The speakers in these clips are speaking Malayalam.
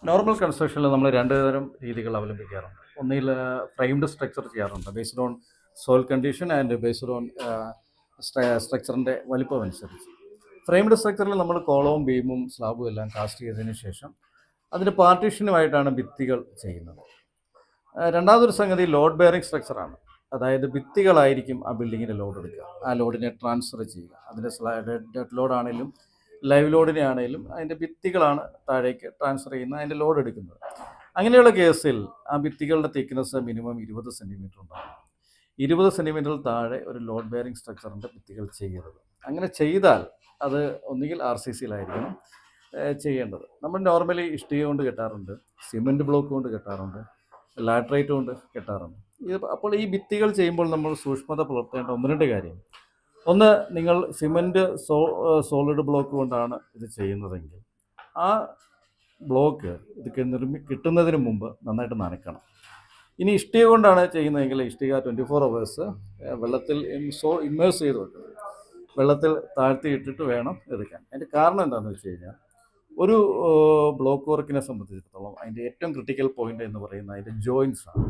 നോർമൽ കൺസ്ട്രക്ഷനിൽ നമ്മൾ രണ്ട് തരം രീതികൾ അവലംബിക്കാറുണ്ട്. ഒന്നിൽ ഫ്രെയിംഡ് സ്ട്രക്ചർ ചെയ്യാറുണ്ട് based on soil condition and based on സ്ട്രക്ചറിൻ്റെ വലിപ്പം അനുസരിച്ച്. ഫ്രെയിംഡ് സ്ട്രക്ചറിൽ നമ്മൾ കോളവും ബീമും സ്ലാബും എല്ലാം കാസ്റ്റ് ചെയ്തതിന് ശേഷം അതിന് പാർട്ടീഷനുമായിട്ടാണ് ഭിത്തികൾ ചെയ്യുന്നത്. രണ്ടാമതൊരു സംഗതി ലോഡ് ബെയറിംഗ് സ്ട്രക്ചറാണ്. അതായത് ഭിത്തികളായിരിക്കും ആ ബിൽഡിങ്ങിൻ്റെ ലോഡ് എടുക്കുക, ആ ലോഡിനെ ട്രാൻസ്ഫർ ചെയ്യുക. അതിൻ്റെ ഡെഡ് ലോഡ് ആണെങ്കിലും ലൈവ് ലോഡിനെ ആണെങ്കിലും അതിൻ്റെ ഭിത്തികളാണ് താഴേക്ക് ട്രാൻസ്ഫർ ചെയ്യുന്ന അതിൻ്റെ ലോഡ് എടുക്കുന്നത്. അങ്ങനെയുള്ള കേസിൽ ആ ഭിത്തികളുടെ തിക്നെസ് മിനിമം 20 സെൻറ്റിമീറ്റർ ഉണ്ടാകും. 20 സെൻറ്റിമീറ്ററിൽ താഴെ ഒരു ലോഡ് ബെയറിംഗ് സ്ട്രക്ചറിൻ്റെ ഭിത്തികൾ ചെയ്യരുത്. അങ്ങനെ ചെയ്താൽ അത് ഒന്നുകിൽ RCCയിലായിരിക്കണം ചെയ്യേണ്ടത്. നമ്മൾ നോർമലി ഇഷ്ടിക കൊണ്ട് കെട്ടാറുണ്ട്, സിമെൻറ്റ് ബ്ലോക്ക് കൊണ്ട് കെട്ടാറുണ്ട്, ലാറ്ററൈറ്റ് കൊണ്ട് കെട്ടാറുണ്ട്. അപ്പോൾ ഈ ഭിത്തികൾ ചെയ്യുമ്പോൾ നമ്മൾ സൂക്ഷ്മത പുലർത്തേണ്ട ഒന്ന് രണ്ട് കാര്യം. ഒന്ന്, നിങ്ങൾ സിമെൻറ്റ് സോളിഡ് ബ്ലോക്ക് കൊണ്ടാണ് ഇത് ചെയ്യുന്നതെങ്കിൽ ആ ബ്ലോക്ക് ഇത് കിട്ടുന്നതിന് മുമ്പ് നന്നായിട്ട് നനയ്ക്കണം. ഇനി ഇഷ്ടിക കൊണ്ടാണ് ചെയ്യുന്നതെങ്കിൽ ഇഷ്ടിക 24 hours വെള്ളത്തിൽ ഇമ്മേഴ്സ് ചെയ്ത് വെക്കണം. വെള്ളത്തിൽ താഴ്ത്തി ഇട്ടിട്ട് വേണം എടുക്കാൻ. അതിൻ്റെ കാരണം എന്താണെന്ന് വെച്ച് കഴിഞ്ഞാൽ ഒരു ബ്ലോക്ക് വർക്കിനെ സംബന്ധിച്ചിടത്തോളം അതിൻ്റെ ഏറ്റവും ക്രിട്ടിക്കൽ പോയിന്റ് എന്ന് പറയുന്നത് അതിൻ്റെ ജോയിൻസ് ആണ്.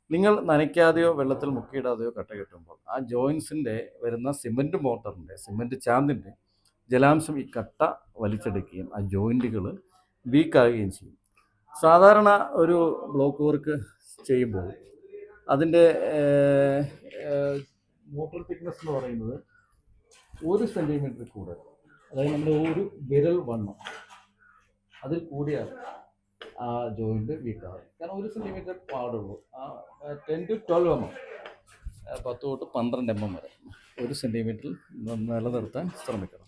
നിങ്ങൾ നനയ്ക്കാതെയോ വെള്ളത്തിൽ മുക്കിയിടാതെയോ കട്ട കെട്ടുമ്പോൾ ആ ജോയിൻസിൻ്റെ വരുന്ന സിമൻറ്റ് മോട്ടറിൻ്റെ സിമൻറ്റ് ചാന്തിൻ്റെ ജലാംശം ഈ കട്ട വലിച്ചെടുക്കുകയും ആ ജോയിൻറ്റുകൾ വീക്കാകുകയും ചെയ്യും. സാധാരണ ഒരു ബ്ലോക്ക് വർക്ക് ചെയ്യുമ്പോൾ അതിൻ്റെ മോട്ടർ തിക്നെസ് എന്ന് പറയുന്നത് 1 സെൻറ്റിമീറ്റർ കൂടുതൽ, അതായത് നമ്മുടെ ഒരു വിരൽ വണ്ണം അതിൽ കൂടിയാണ് ആ ജോയിൻറ്റ് വീക്കാകും. കാരണം 1 സെൻറ്റിമീറ്റർ പാടുള്ളൂ. ആ 10 to 12 mm, 10 തൊട്ട് 12 mm വരെ 1 സെൻറ്റിമീറ്ററിൽ നിലനിർത്താൻ ശ്രമിക്കണം.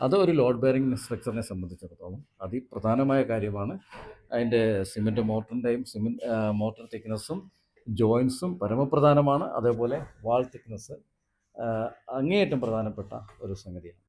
അത് ഒരു ലോഡ് ബെയറിംഗ് സ്ട്രക്ചറിനെ സംബന്ധിച്ചിടത്തോളം അതിപ്രധാനമായ കാര്യമാണ്. അതിൻ്റെ സിമെൻറ്റ് മോട്ടറിൻ്റെയും മോട്ടർ തിക്നെസ്സും ജോയിൻസും പരമപ്രധാനമാണ്. അതേപോലെ വാൾ തിക്നെസ് അങ്ങേയറ്റം പ്രധാനപ്പെട്ട ഒരു സംഗതിയാണ്.